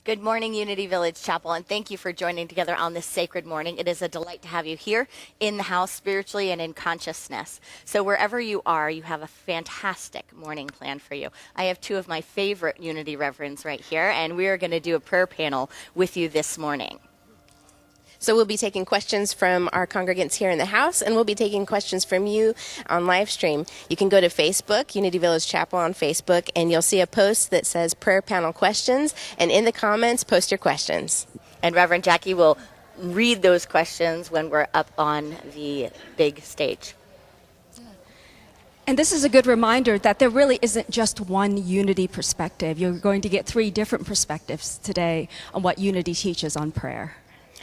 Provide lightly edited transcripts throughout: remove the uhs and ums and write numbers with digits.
Good morning, Unity Village Chapel, and thank you for joining together on this sacred morning. It is a delight to have you here in the house, spiritually and in consciousness. So wherever you are, you have a fantastic morning planned for you. I have two of my favorite Unity reverends right here, and we are going to do a prayer panel with you this morning. So we'll be taking questions from our congregants here in the house, and we'll be taking questions from you on live stream. You can go to Facebook, Unity Village Chapel on Facebook, and you'll see a post that says Prayer Panel Questions, and in the comments, post your questions. And Reverend Jacquie will read those questions when we're up on the big stage. And this is a good reminder that there really isn't just one Unity perspective. You're going to get three different perspectives today on what Unity teaches on prayer.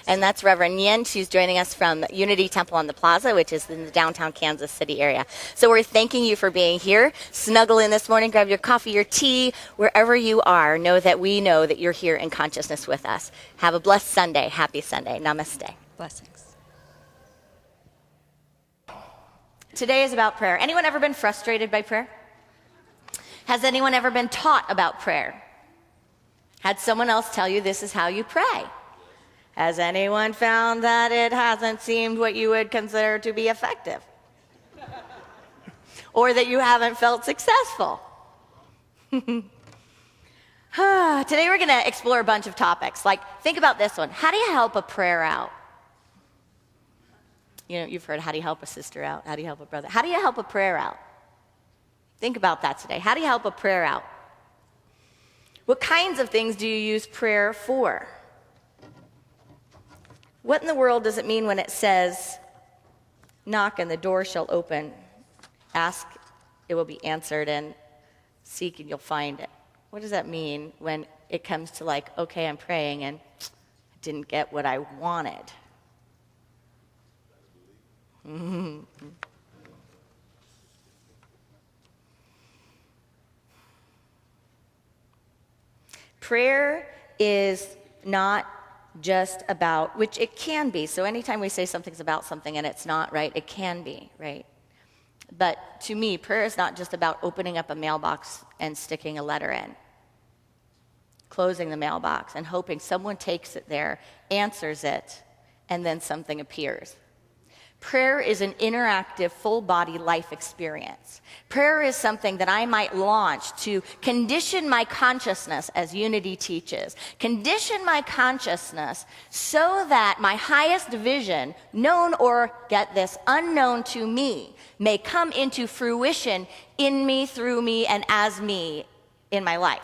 And that's Reverend Nhien. She's joining us from Unity Temple on the Plaza, which is in the downtown Kansas City area. So we're thanking you for being here. Snuggle in this morning, grab your coffee, your tea, wherever you are. Know that we know that you're here in consciousness with us. Have a blessed Sunday. Happy Sunday. Namaste. Blessings. Today is about prayer. Anyone ever been frustrated by prayer? Has anyone ever been taught about prayer? Had someone else tell you this is how you pray? Has anyone found that it hasn't seemed what you would consider to be effective? Or that you haven't felt successful? Today we're going to explore a bunch of topics. Like, think about this one. How do you help a prayer out? You know, you've heard, how do you help a sister out? How do you help a brother? How do you help a prayer out? Think about that today. How do you help a prayer out? What kinds of things do you use prayer for? What in the world does it mean when it says, knock and the door shall open, ask, it will be answered, and seek and you'll find it? What does that mean when it comes to like, okay, I'm praying and I didn't get what I wanted? Prayer is not just about, which it can be. So anytime we say something's about something and it's not, right, it can be, right? But to me, prayer is not just about opening up a mailbox and sticking a letter in, closing the mailbox and hoping someone takes it there, answers it, and then something appears. Prayer is an interactive, full-body life experience. Prayer is something that I might launch to condition my consciousness, as Unity teaches. Condition my consciousness so that my highest vision, known or, get this, unknown to me, may come into fruition in me, through me, and as me in my life.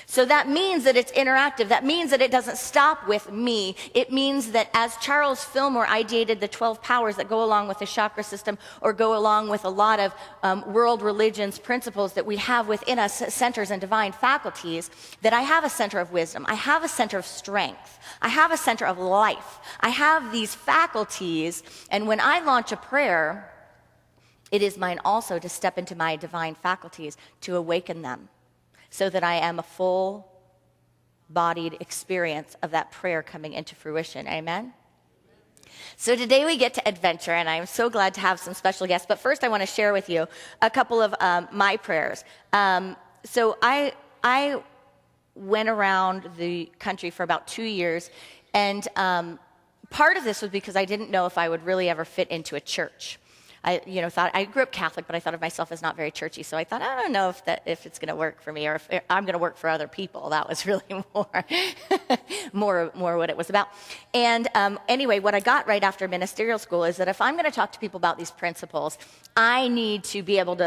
So that means that it's interactive. That means that it doesn't stop with me. It means that as Charles Fillmore ideated the 12 powers that go along with the chakra system or go along with a lot of world religions principles that we have within us, centers and divine faculties, that I have a center of wisdom. I have a center of strength. I have a center of life. I have these faculties, and when I launch a prayer, it is mine also to step into my divine faculties, to awaken them, so that I am a full-bodied experience of that prayer coming into fruition. Amen? So today we get to adventure, and I'm so glad to have some special guests. But first I want to share with you a couple of my prayers. So I went around the country for about 2 years, and part of this was because I didn't know if I would really ever fit into a church. I thought I grew up Catholic, but I thought of myself as not very churchy. So I thought, I don't know if it's going to work for me, or if I'm going to work for other people. That was really more what it was about. And anyway, what I got right after ministerial school is that if I'm going to talk to people about these principles, I need to be able to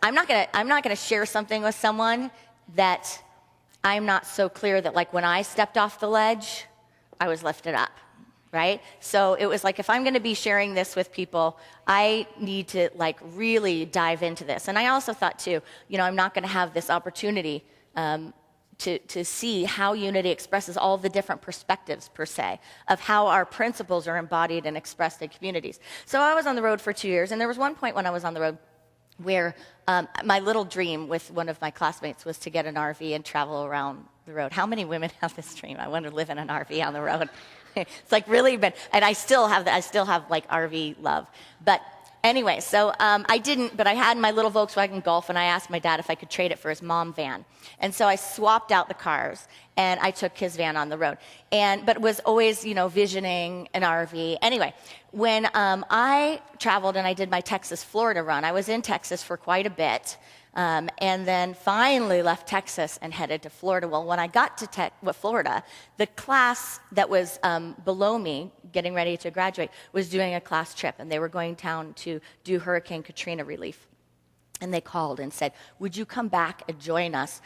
I'm not going to share something with someone that I'm not so clear that when I stepped off the ledge, I was lifted up. Right? So it was if I'm going to be sharing this with people, I need to really dive into this. And I also thought too, I'm not going to have this opportunity to see how Unity expresses all the different perspectives per se of how our principles are embodied and expressed in communities. So I was on the road for 2 years, and there was one point when I was on the road where my little dream with one of my classmates was to get an RV and travel around the road. How many women have this dream? I want to live in an RV on the road. It's really been, and I still have RV love. But Anyway, so I didn't, but I had my little Volkswagen Golf, and I asked my dad if I could trade it for his mom van. And so I swapped out the cars, and I took his van on the road. But was always, visioning an RV. Anyway, when I traveled and I did my Texas-Florida run, I was in Texas for quite a bit, and then finally left Texas and headed to Florida. Well, when I got to Florida, the class that was below me, getting ready to graduate, was doing a class trip, and they were going down to do Hurricane Katrina relief. And they called and said, would you come back and join us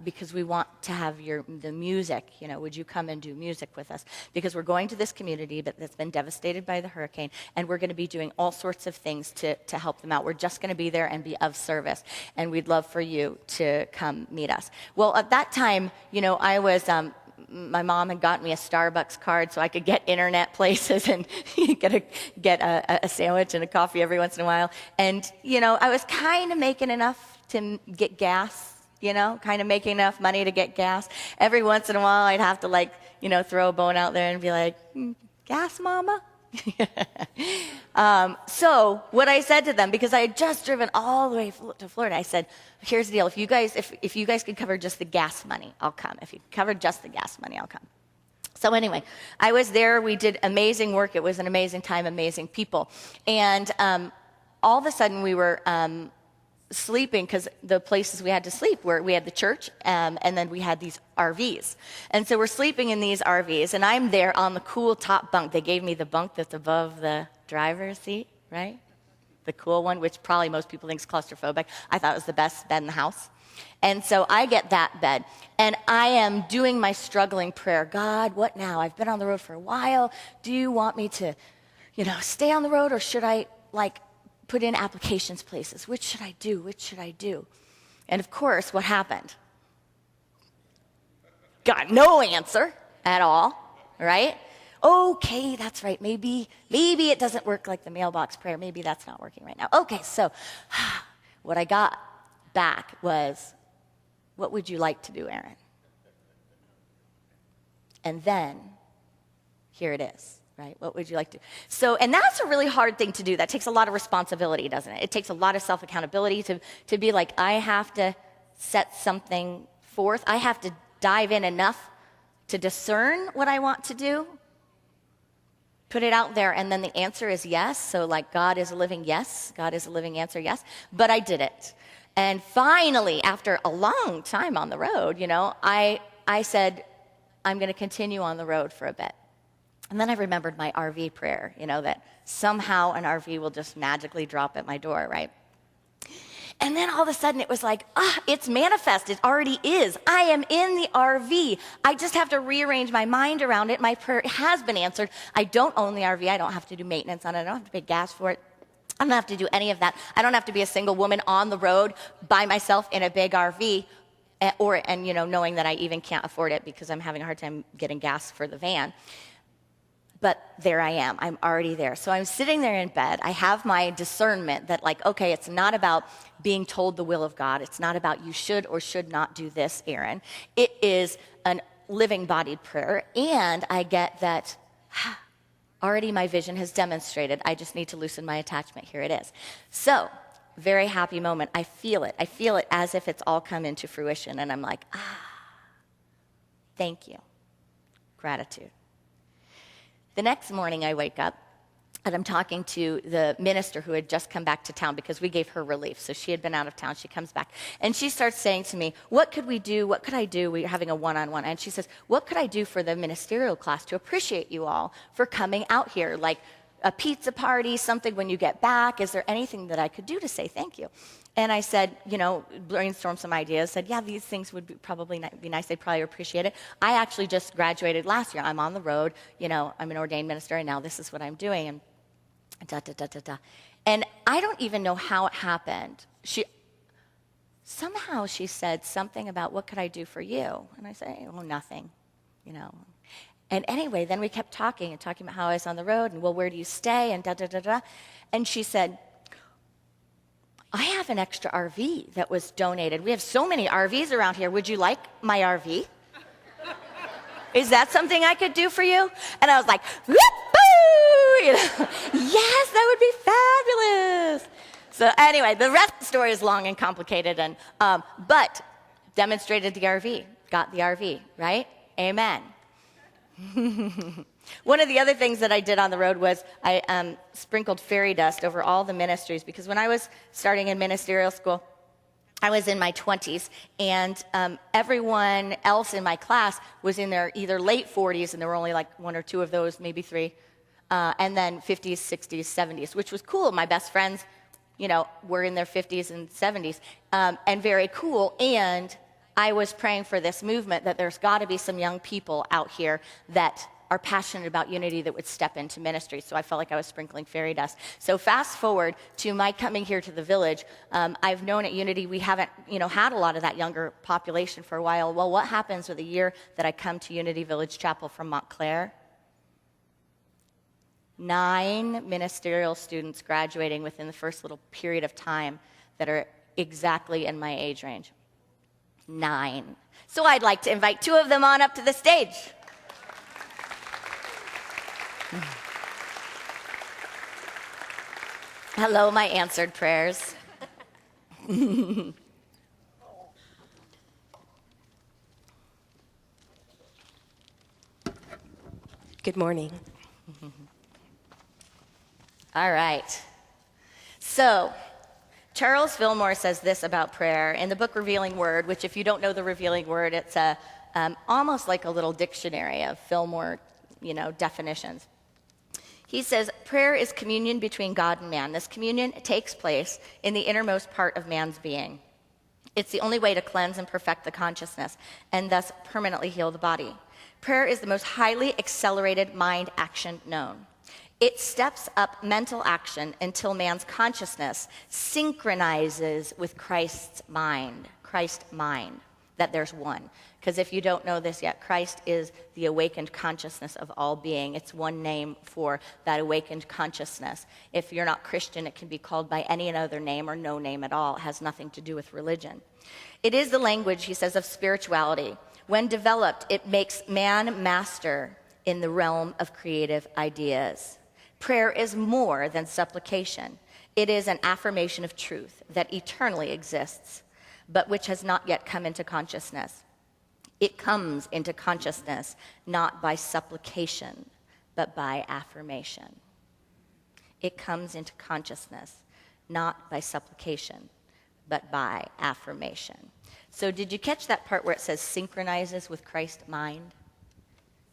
because we want to have the music, would you come and do music with us? Because we're going to this community that's been devastated by the hurricane, and we're going to be doing all sorts of things to help them out. We're just going to be there and be of service, and we'd love for you to come meet us. Well, at that time, I was... my mom had gotten me a Starbucks card so I could get internet places and get a sandwich and a coffee every once in a while. And, I was kind of making enough to get gas, kind of making enough money to get gas. Every once in a while I'd have to throw a bone out there and be like, gas, mama? So what I said to them, because I had just driven all the way to Florida, I said, here's the deal. If you guys could cover just the gas money, I'll come. If you cover just the gas money, I'll come. So anyway, I was there. We did amazing work. It was an amazing time, amazing people. And all of a sudden we were sleeping, because the places we had to sleep were, we had the church, and then we had these RVs. And so we're sleeping in these RVs, and I'm there on the cool top bunk. They gave me the bunk that's above the driver's seat, right? The cool one, which probably most people think is claustrophobic. I thought it was the best bed in the house. And so I get that bed, and I am doing my struggling prayer. God, what now? I've been on the road for a while. Do you want me to, stay on the road, or should I, put in applications places? Which should I do? Which should I do? And of course, what happened? Got no answer at all, right? Okay, that's right. Maybe it doesn't work like the mailbox prayer. Maybe that's not working right now. Okay, so what I got back was, what would you like to do, Erin? And then, here it is. Right? What would you like to do? So, and that's a really hard thing to do. That takes a lot of responsibility, doesn't it? It takes a lot of self-accountability to be like, I have to set something forth. I have to dive in enough to discern what I want to do, put it out there, and then the answer is yes. So God is a living yes. God is a living answer, yes. But I did it. And finally, after a long time on the road, I said, I'm going to continue on the road for a bit. And then I remembered my RV prayer, that somehow an RV will just magically drop at my door, right? And then all of a sudden it was like, it's manifest. It already is. I am in the RV. I just have to rearrange my mind around it. My prayer has been answered. I don't own the RV. I don't have to do maintenance on it. I don't have to pay gas for it. I don't have to do any of that. I don't have to be a single woman on the road by myself in a big RV, knowing that I even can't afford it because I'm having a hard time getting gas for the van. But there I am. I'm already there. So I'm sitting there in bed. I have my discernment that okay, it's not about being told the will of God. It's not about you should or should not do this, Erin. It is a living-bodied prayer. And I get that already my vision has demonstrated. I just need to loosen my attachment. Here it is. So, very happy moment. I feel it. I feel it as if it's all come into fruition. And I'm like, thank you. Gratitude. The next morning I wake up and I'm talking to the minister who had just come back to town because we gave her relief. So she had been out of town. She comes back and she starts saying to me, what could we do? What could I do? We're having a one-on-one. And she says, what could I do for the ministerial class to appreciate you all for coming out here? Like a pizza party, something when you get back. Is there anything that I could do to say thank you? And I said, brainstormed some ideas, said, yeah, these things would probably be nice. They'd probably appreciate it. I actually just graduated last year. I'm on the road. I'm an ordained minister, and now this is what I'm doing. And And I don't even know how it happened. Somehow she said something about, what could I do for you? And I said, nothing, And anyway, then we kept talking about how I was on the road, and, well, where do you stay, and And she said, I have an extra RV that was donated. We have so many RVs around here. Would you like my RV? Is that something I could do for you? And I was like, whoop-boo! You know? Yes, that would be fabulous. So anyway, the rest of the story is long and complicated, and but demonstrated the RV, got the RV, right? Amen. One of the other things that I did on the road was I sprinkled fairy dust over all the ministries, because when I was starting in ministerial school, I was in my 20s, and everyone else in my class was in their either late 40s, and there were only like one or two of those, maybe three, and then 50s, 60s, 70s, which was cool. My best friends, you know, were in their 50s and 70s, and very cool. And I was praying for this movement that there's got to be some young people out here that are passionate about unity that would step into ministry. So I felt like I was sprinkling fairy dust. So fast forward to my coming here to the village. I've known at Unity we haven't, had a lot of that younger population for a while. Well, what happens with the year that I come to Unity Village Chapel from Montclair? 9 ministerial students graduating within the first little period of time that are exactly in my age range. 9. So I'd like to invite 2 of them on up to the stage. Hello, my answered prayers. Good morning. All right. So, Charles Fillmore says this about prayer in the book Revealing Word, which if you don't know the Revealing Word, it's almost like a little dictionary of Fillmore, definitions. He says, prayer is communion between God and man. This communion takes place in the innermost part of man's being. It's the only way to cleanse and perfect the consciousness and thus permanently heal the body. Prayer is the most highly accelerated mind action known. It steps up mental action until man's consciousness synchronizes with Christ's mind, that there's one. Because if you don't know this yet, Christ is the awakened consciousness of all being. It's one name for that awakened consciousness. If you're not Christian, it can be called by any other name or no name at all. It has nothing to do with religion. It is the language, he says, of spirituality. When developed, it makes man master in the realm of creative ideas. Prayer is more than supplication. It is an affirmation of truth that eternally exists, but which has not yet come into consciousness. It comes into consciousness not by supplication, but by affirmation. It comes into consciousness not by supplication, but by affirmation. So did you catch that part where it says synchronizes with Christ's mind?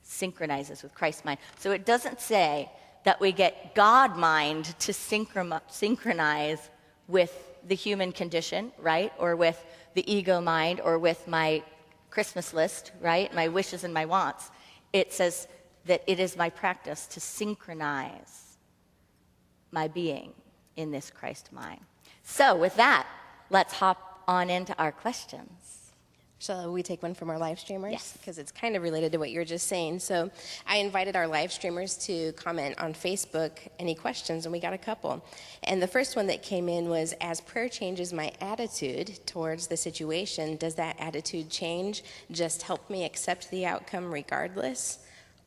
Synchronizes with Christ's mind. So it doesn't say that we get God mind to synchronize with the human condition, right? Or with the ego mind, or with my Christmas list, right? My wishes and my wants. It says that it is my practice to synchronize my being in this Christ mind. So with that, let's hop on into our questions. Shall we take one from our live streamers? Yes. Because it's kind of related to what you were just saying. So I invited our live streamers to comment on Facebook any questions, and we got a couple. And the first one that came in was, as prayer changes my attitude towards the situation, does that attitude change just help me accept the outcome regardless?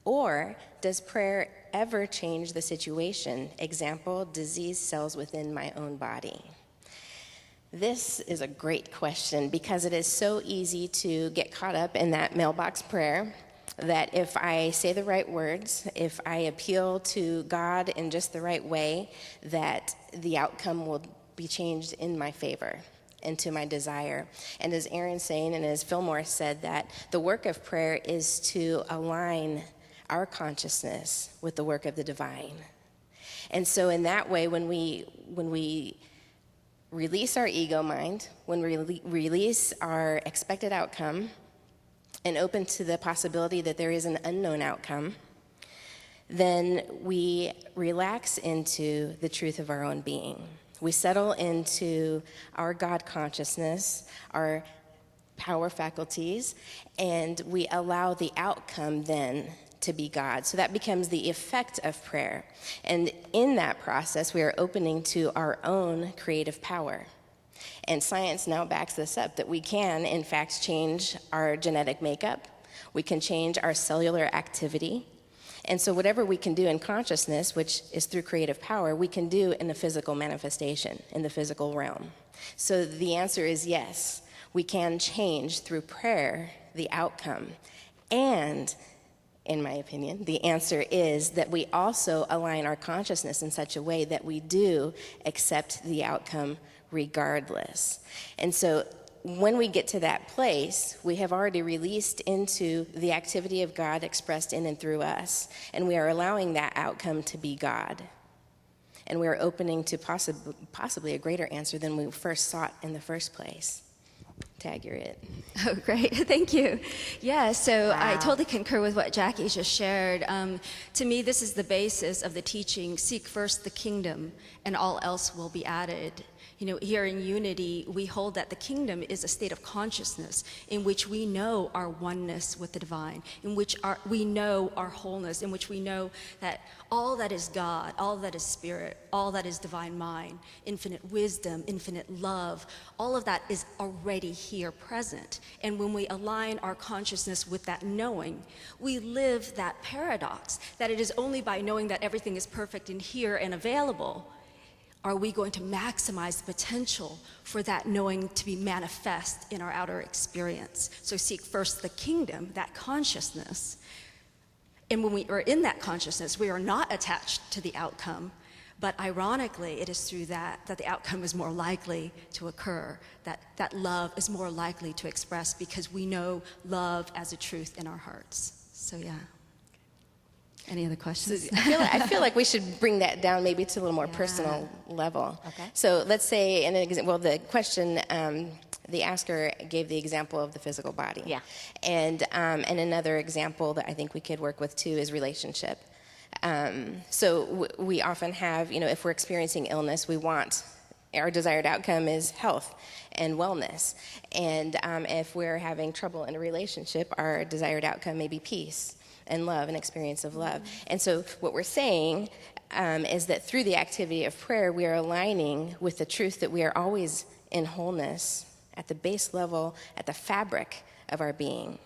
Or does prayer ever change the situation? Example, disease cells within my own body. This is a great question because it is so easy to get caught up in that mailbox prayer that if I say the right words, if I appeal to God in just the right way, that the outcome will be changed in my favor and to my desire. And as Erin's saying, and as Fillmore said, that the work of prayer is to align our consciousness with the work of the divine. And so in that way, when we release our ego mind, when we release our expected outcome and open to the possibility that there is an unknown outcome, then we relax into the truth of our own being. We settle into our God consciousness, our power faculties, and we allow the outcome then to be God. So that becomes the effect of prayer. And in that process, we are opening to our own creative power. And science now backs this up, that we can, in fact, change our genetic makeup. We can change our cellular activity. And so whatever we can do in consciousness, which is through creative power, we can do in the physical manifestation, in the physical realm. So the answer is yes. We can change through prayer the outcome. And, in my opinion, the answer is that we also align our consciousness in such a way that we do accept the outcome regardless. And so when we get to that place, we have already released into the activity of God expressed in and through us, and we are allowing that outcome to be God. And we are opening to possibly a greater answer than we first sought in the first place. Tag, you're it. Oh, great. Thank you. Yeah, so Wow. I totally concur with what Jackie just shared. To me, this is the basis of the teaching, seek first the kingdom, and all else will be added. You know, here in Unity, we hold that the kingdom is a state of consciousness in which we know our oneness with the divine, in which we know our wholeness, in which we know that all that is God, all that is spirit, all that is divine mind, infinite wisdom, infinite love, all of that is already here present. And when we align our consciousness with that knowing, we live that paradox, that it is only by knowing that everything is perfect and here and available are we going to maximize the potential for that knowing to be manifest in our outer experience. So seek first the kingdom, that consciousness. And when we are in that consciousness, we are not attached to the outcome, but ironically, it is through that the outcome is more likely to occur, that love is more likely to express because we know love as a truth in our hearts. So yeah. Any other questions? I feel like we should bring that down maybe to a little more personal level. Okay. So let's say, the question, the asker gave the example of the physical body. Yeah. And another example that I think we could work with too is relationship. So we often have, if we're experiencing illness, our desired outcome is health and wellness. And if we're having trouble in a relationship, our desired outcome may be peace and love, an experience of love. And so what we're saying is that through the activity of prayer, we are aligning with the truth that we are always in wholeness at the base level, at the fabric of our being.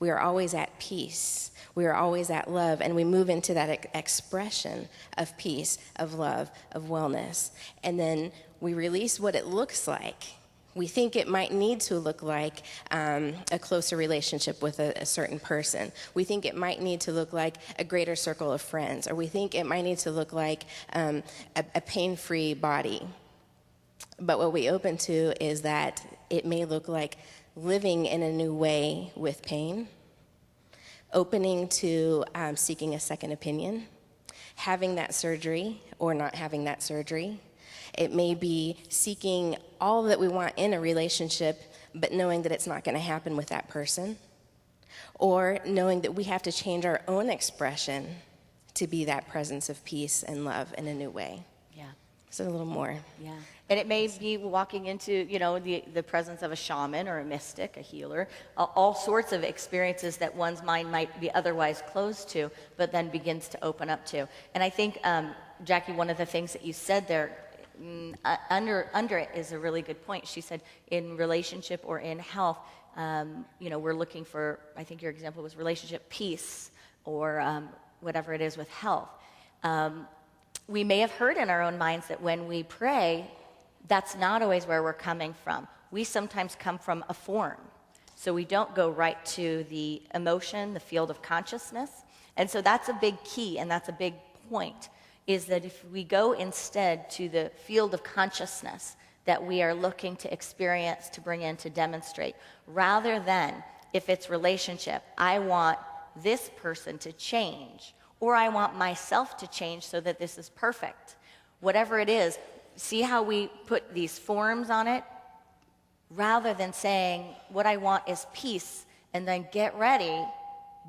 We are always at peace. We are always at love, and we move into that expression of peace, of love, of wellness. And then we release what it looks like. We think it might need to look like a closer relationship with a certain person. We think it might need to look like a greater circle of friends, or we think it might need to look like a pain-free body. But what we open to is that it may look like living in a new way with pain, opening to seeking a second opinion, having that surgery or not having that surgery. It may be seeking all that we want in a relationship, but knowing that it's not going to happen with that person. Or knowing that we have to change our own expression to be that presence of peace and love in a new way. Yeah. So a little more. Yeah. And it may be walking into, the presence of a shaman or a mystic, a healer, all sorts of experiences that one's mind might be otherwise closed to, but then begins to open up to. And I think, Jackie, one of the things that you said there, under it is a really good point. She said in relationship or in health, we're looking for, I think your example was relationship peace or whatever it is with health. We may have heard in our own minds that when we pray, that's not always where we're coming from. We sometimes come from a form. So we don't go right to the emotion, the field of consciousness. And so that's a big key, and that's a big point, is that if we go instead to the field of consciousness that we are looking to experience, to bring in, to demonstrate, rather than if it's relationship, I want this person to change, or I want myself to change so that this is perfect. Whatever it is, see how we put these forms on it? Rather than saying, what I want is peace, and then get ready,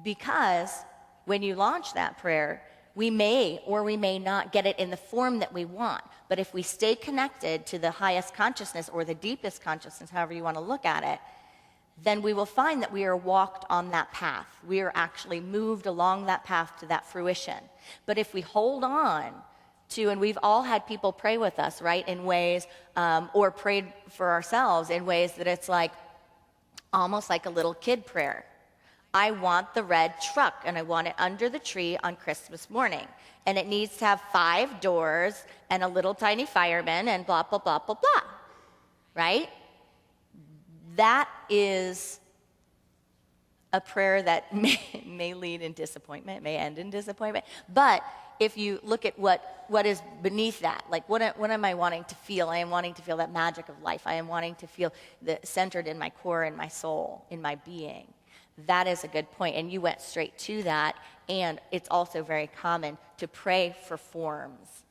because when you launch that prayer, we may or we may not get it in the form that we want. But if we stay connected to the highest consciousness or the deepest consciousness, however you want to look at it, then we will find that we are walked on that path. We are actually moved along that path to that fruition. But if we hold on to, and we've all had people pray with us, right, in ways, or prayed for ourselves in ways that it's like, almost like a little kid prayer. I want the red truck, and I want it under the tree on Christmas morning. And it needs to have 5 doors and a little tiny fireman and blah, blah, blah, blah, blah. Right? That is a prayer that may lead in disappointment, may end in disappointment. But if you look at what is beneath that, like what am I wanting to feel? I am wanting to feel that magic of life. I am wanting to feel centered in my core, in my soul, in my being. That is a good point. And you went straight to that. And it's also very common to pray for forms.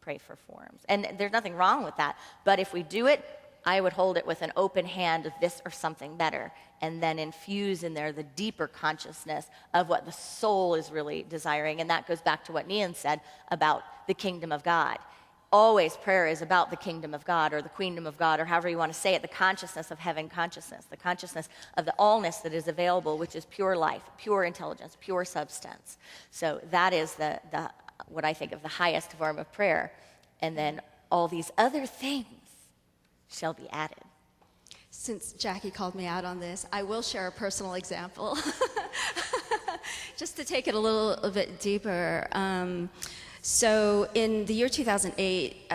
Pray for forms. And there's nothing wrong with that. But if we do it, I would hold it with an open hand of this or something better, and then infuse in there the deeper consciousness of what the soul is really desiring. And that goes back to what Nhien said about the kingdom of God. Always prayer is about the kingdom of God, or the queendom of God, or however you want to say it, the consciousness of heaven consciousness, the consciousness of the allness that is available, which is pure life, pure intelligence, pure substance. So that is the what I think of the highest form of prayer. And then all these other things shall be added. Since Jackie called me out on this, I will share a personal example. Just to take it a little bit deeper. So in the year 2008,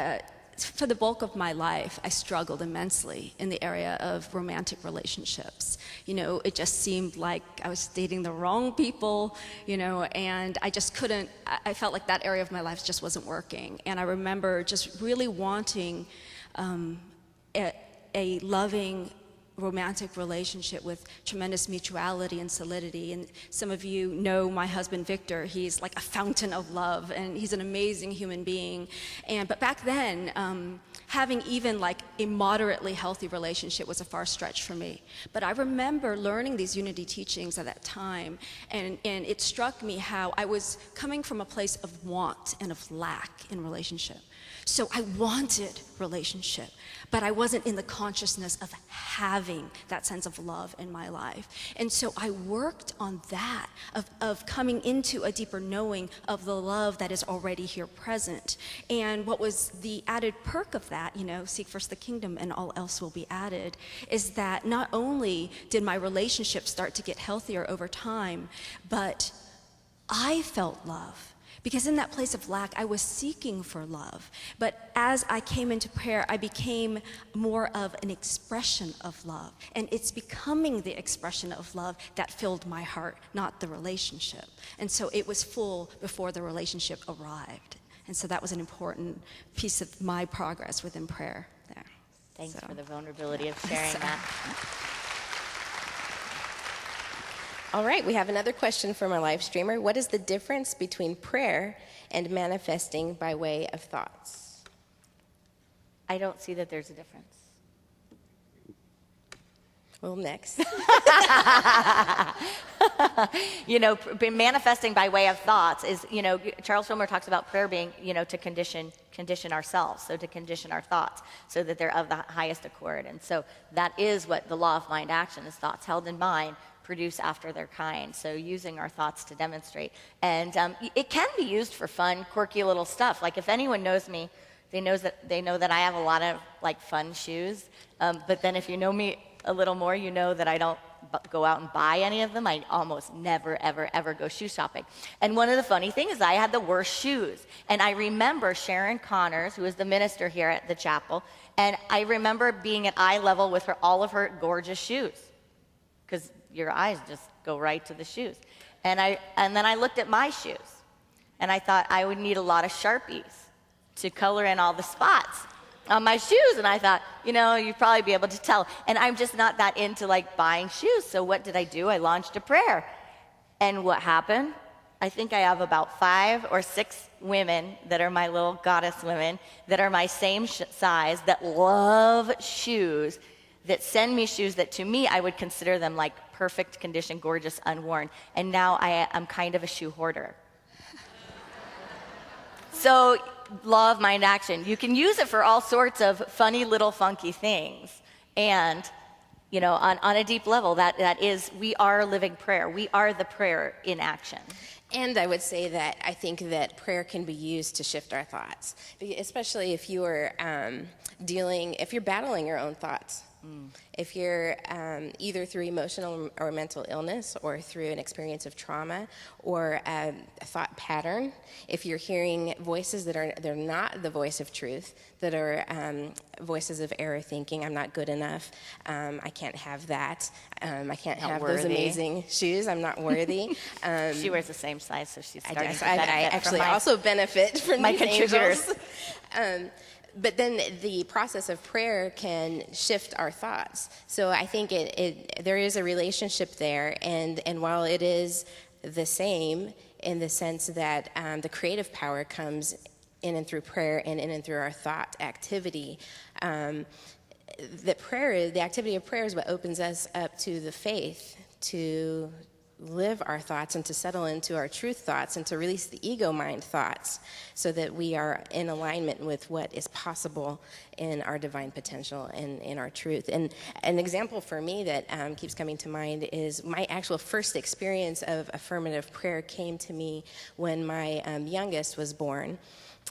for the bulk of my life, I struggled immensely in the area of romantic relationships. You know, it just seemed like I was dating the wrong people, you know, and I just couldn't, I felt like that area of my life just wasn't working. And I remember just really wanting a loving romantic relationship with tremendous mutuality and solidity. And some of you know my husband Victor. He's like a fountain of love, and he's an amazing human being. But back then, having even like a moderately healthy relationship was a far stretch for me. But I remember learning these unity teachings at that time, and it struck me how I was coming from a place of want and of lack in relationship. So I wanted relationship, but I wasn't in the consciousness of having that sense of love in my life. And so I worked on that, of coming into a deeper knowing of the love that is already here present. And what was the added perk of that, you know, seek first the kingdom and all else will be added, is that not only did my relationship start to get healthier over time, but I felt love. Because in that place of lack, I was seeking for love. But as I came into prayer, I became more of an expression of love. And it's becoming the expression of love that filled my heart, not the relationship. And so it was full before the relationship arrived. And so that was an important piece of my progress within prayer there. Thanks for the vulnerability of sharing that. All right, we have another question from our live streamer. What is the difference between prayer and manifesting by way of thoughts? I don't see that there's a difference. Well, next. You know, manifesting by way of thoughts is, you know, Charles Fillmore talks about prayer being, you know, to condition ourselves, so to condition our thoughts so that they're of the highest accord. And so that is what the law of mind action is: thoughts held in mind produce after their kind. So using our thoughts to demonstrate. And it can be used for fun, quirky little stuff. Like if anyone knows me, they know that I have a lot of like fun shoes. But then if you know me a little more, you know that I don't go out and buy any of them. I almost never, ever, ever go shoe shopping. And one of the funny things is I had the worst shoes. And I remember Sharon Connors, who is the minister here at the chapel, and I remember being at eye level with her, all of her gorgeous shoes. Because your eyes just go right to the shoes. And then I looked at my shoes, and I thought I would need a lot of Sharpies to color in all the spots on my shoes. And I thought, you know, you'd probably be able to tell. And I'm just not that into like buying shoes. So what did I do? I launched a prayer. And what happened? I think I have about 5 or 6 women that are my little goddess women that are my same size, that love shoes, that send me shoes that to me I would consider them like perfect condition, gorgeous, unworn. And now I'm kind of a shoe hoarder. So law of mind action, you can use it for all sorts of funny little funky things. And, you know, on a deep level, that is, we are living prayer. We are the prayer in action. And I would say that I think that prayer can be used to shift our thoughts, especially if you are if you're battling your own thoughts. If you're either through emotional or mental illness or through an experience of trauma or a thought pattern, if you're hearing voices they're not the voice of truth, that are voices of error thinking, I'm not good enough, I can't have that, I can't Not have worthy. those amazing shoes, I'm not worthy. She wears the same size, so she's I starting to I benefit actually from also benefit from my these contributors. angels. But then the process of prayer can shift our thoughts. So I think there is a relationship there, and while it is the same in the sense that the creative power comes in and through prayer and in and through our thought activity, the activity of prayer is what opens us up to the faith to live our thoughts and to settle into our truth thoughts and to release the ego mind thoughts so that we are in alignment with what is possible in our divine potential and in our truth. And an example for me that keeps coming to mind is my actual first experience of affirmative prayer came to me when my youngest was born.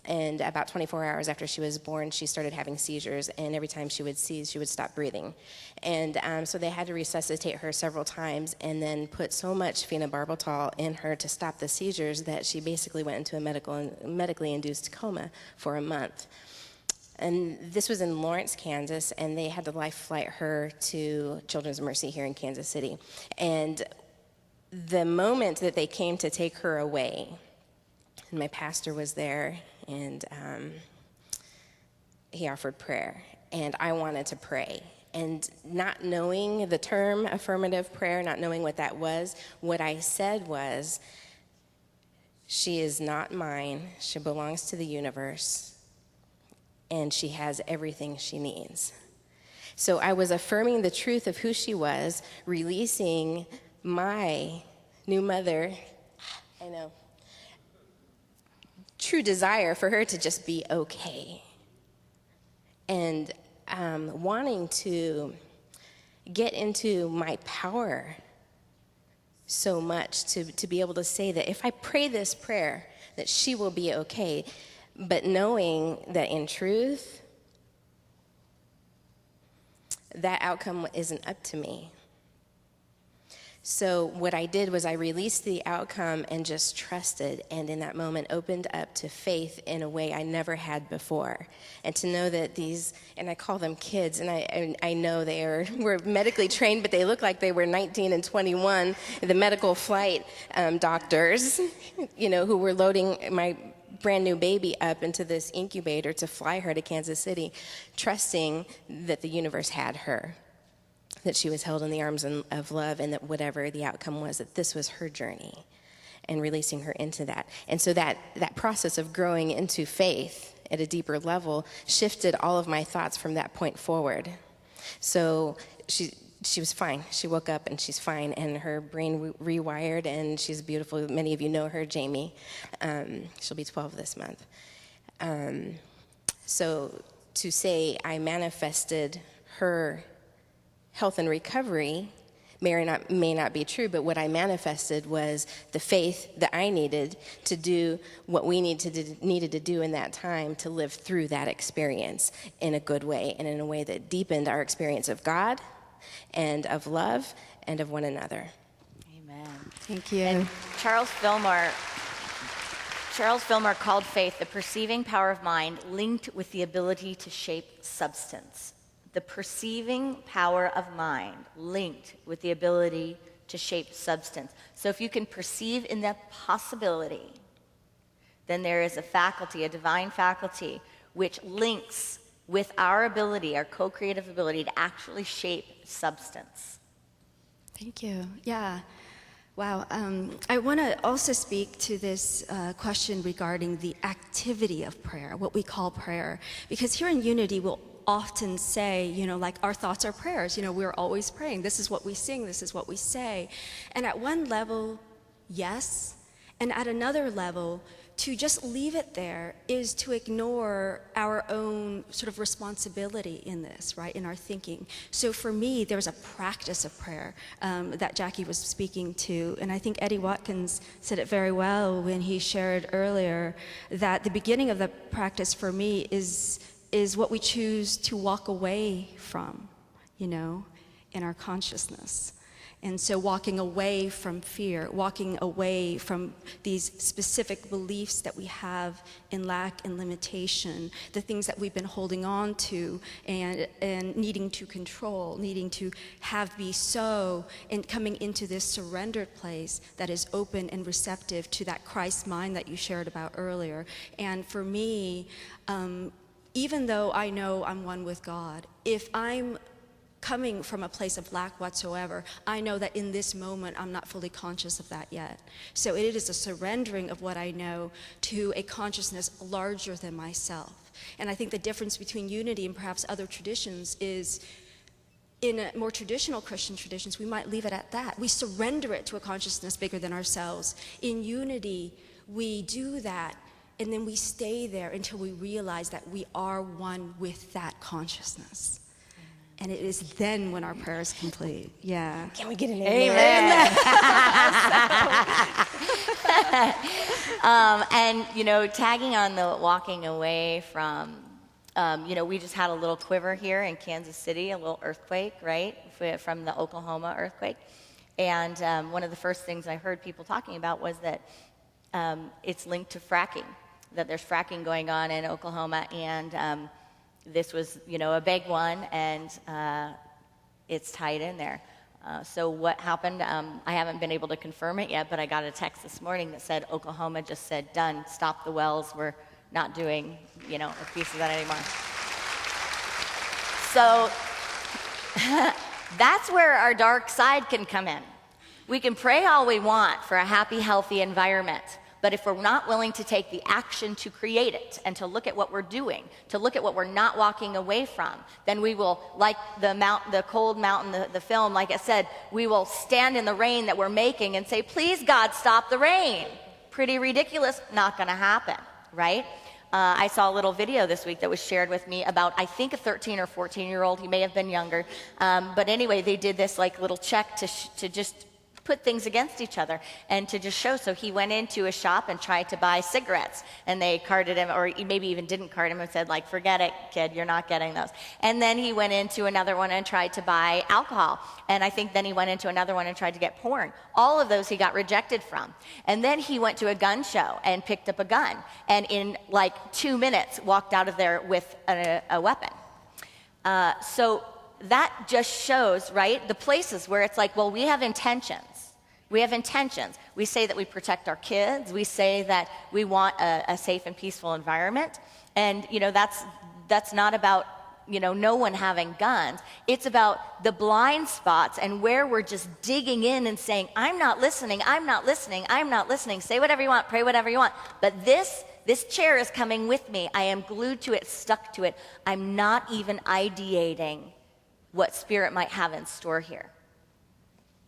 And about 24 hours after she was born, she started having seizures, and every time she would seize, she would stop breathing. And so they had to resuscitate her several times and then put so much phenobarbital in her to stop the seizures that she basically went into a medically induced coma for a month. And this was in Lawrence, Kansas, and they had to life flight her to Children's Mercy here in Kansas City. And the moment that they came to take her away, and my pastor was there, and he offered prayer, and I wanted to pray. And not knowing the term affirmative prayer, not knowing what that was, what I said was, she is not mine, she belongs to the universe, and she has everything she needs. So I was affirming the truth of who she was, releasing my new mother, I know, true desire for her to just be okay, and wanting to get into my power so much to be able to say that if I pray this prayer that she will be okay, but knowing that in truth that outcome isn't up to me. So what I did was I released the outcome and just trusted, and in that moment opened up to faith in a way I never had before. And to know that these, and I call them kids, and I know were medically trained, but they look like they were 19 and 21, the medical flight doctors, who were loading my brand new baby up into this incubator to fly her to Kansas City, trusting that the universe had her, that she was held in the arms of love, and that whatever the outcome was, that this was her journey, and releasing her into that. And so that process of growing into faith at a deeper level shifted all of my thoughts from that point forward. So she was fine. She woke up and she's fine, and her brain rewired, and she's beautiful. Many of you know her, Jamie. She'll be 12 this month. So to say I manifested her health and recovery may not be true, but what I manifested was the faith that I needed to do what we needed to do in that time to live through that experience in a good way, and in a way that deepened our experience of God and of love and of one another. Amen. Thank you. And Charles Fillmore called faith the perceiving power of mind linked with the ability to shape substance. The perceiving power of mind linked with the ability to shape substance. So if you can perceive in that possibility, then there is a faculty, a divine faculty, which links with our ability, our co-creative ability to actually shape substance. Thank you. Yeah. Wow. I want to also speak to this question regarding the activity of prayer, what we call prayer. Because here in Unity, we'll often say, like our thoughts are prayers. We're always praying. This is what we sing. This is what we say. And at one level, yes. And at another level, to just leave it there is to ignore our own sort of responsibility in this, right, in our thinking. So for me, there's a practice of prayer that Jackie was speaking to. And I think Eddie Watkins said it very well when he shared earlier that the beginning of the practice for me is what we choose to walk away from. in our consciousness. And so walking away from fear, walking away from these specific beliefs that we have in lack and limitation, the things that we've been holding on to and needing to control, needing to have be so, and coming into this surrendered place that is open and receptive to that Christ mind that you shared about earlier. And for me, even though I know I'm one with God, if I'm coming from a place of lack whatsoever, I know that in this moment I'm not fully conscious of that yet. So it is a surrendering of what I know to a consciousness larger than myself. And I think the difference between unity and perhaps other traditions is, in more traditional Christian traditions, we might leave it at that. We surrender it to a consciousness bigger than ourselves. In unity, we do that, and then we stay there until we realize that we are one with that consciousness. And it is then when our prayer is complete. Yeah. Can we get an amen? And, tagging on the walking away from, we just had a little quiver here in Kansas City, a little earthquake, right, from the Oklahoma earthquake. And one of the first things I heard people talking about was that it's linked to fracking, that there's fracking going on in Oklahoma, and this was, a big one, and it's tied in there. So what happened, I haven't been able to confirm it yet, but I got a text this morning that said Oklahoma just said, done, stop the wells, we're not doing, a piece of that anymore. So that's where our dark side can come in. We can pray all we want for a happy, healthy environment, but if we're not willing to take the action to create it and to look at what we're doing, to look at what we're not walking away from, then we will, like the cold mountain, the film, like I said, we will stand in the rain that we're making and say, please, God, stop the rain. Pretty ridiculous, not going to happen, right? I saw a little video this week that was shared with me about, I think, a 13 or 14-year-old. He may have been younger. But anyway, they did this little check to just put things against each other and to just show. So he went into a shop and tried to buy cigarettes, and they carded him, or maybe even didn't card him, and said, forget it, kid, you're not getting those. And then he went into another one and tried to buy alcohol. And I think then he went into another one and tried to get porn. All of those he got rejected from. And then he went to a gun show and picked up a gun, and in 2 minutes walked out of there with a weapon. So that just shows, right, the places where it's we have intentions. We have intentions. We say that we protect our kids. We say that we want a safe and peaceful environment. And, that's not about, no one having guns. It's about the blind spots and where we're just digging in and saying, I'm not listening, I'm not listening, I'm not listening. Say whatever you want, pray whatever you want. But this chair is coming with me. I am glued to it, stuck to it. I'm not even ideating what Spirit might have in store here.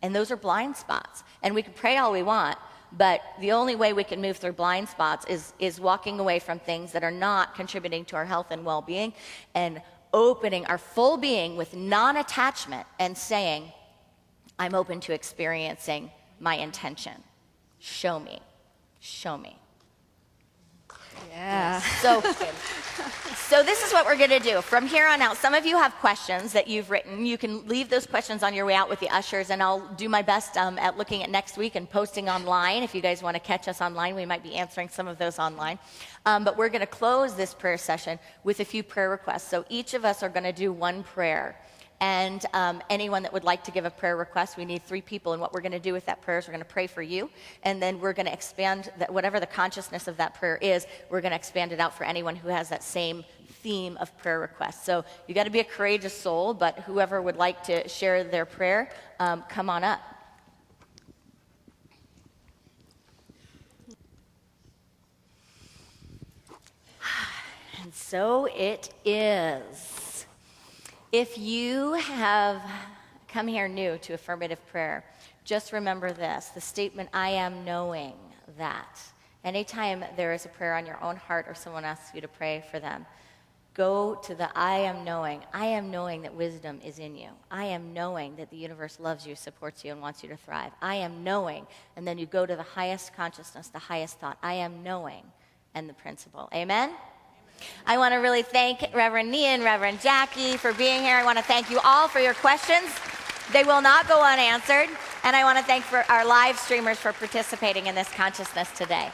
And those are blind spots. And we can pray all we want, but the only way we can move through blind spots is walking away from things that are not contributing to our health and well-being, and opening our full being with non-attachment and saying, I'm open to experiencing my intention. Show me. Show me. Yeah. So this is what we're going to do. From here on out, some of you have questions that you've written. You can leave those questions on your way out with the ushers, and I'll do my best at looking at next week and posting online. If you guys want to catch us online, we might be answering some of those online. But we're going to close this prayer session with a few prayer requests. So each of us are going to do one prayer. And anyone that would like to give a prayer request, we need 3 people. And what we're going to do with that prayer is we're going to pray for you. And then we're going to expand that, whatever the consciousness of that prayer is, we're going to expand it out for anyone who has that same theme of prayer request. So you got to be a courageous soul, but whoever would like to share their prayer, come on up. And so it is. If you have come here new to affirmative prayer, just remember this, the statement, I am knowing that. Anytime there is a prayer on your own heart or someone asks you to pray for them, go to the I am knowing. I am knowing that wisdom is in you. I am knowing that the universe loves you, supports you, and wants you to thrive. I am knowing. And then you go to the highest consciousness, the highest thought. I am knowing, and the principle. Amen? I want to really thank Reverend Nhien, Reverend Jacquie for being here. I want to thank you all for your questions. They will not go unanswered. And I want to thank our live streamers for participating in this consciousness today.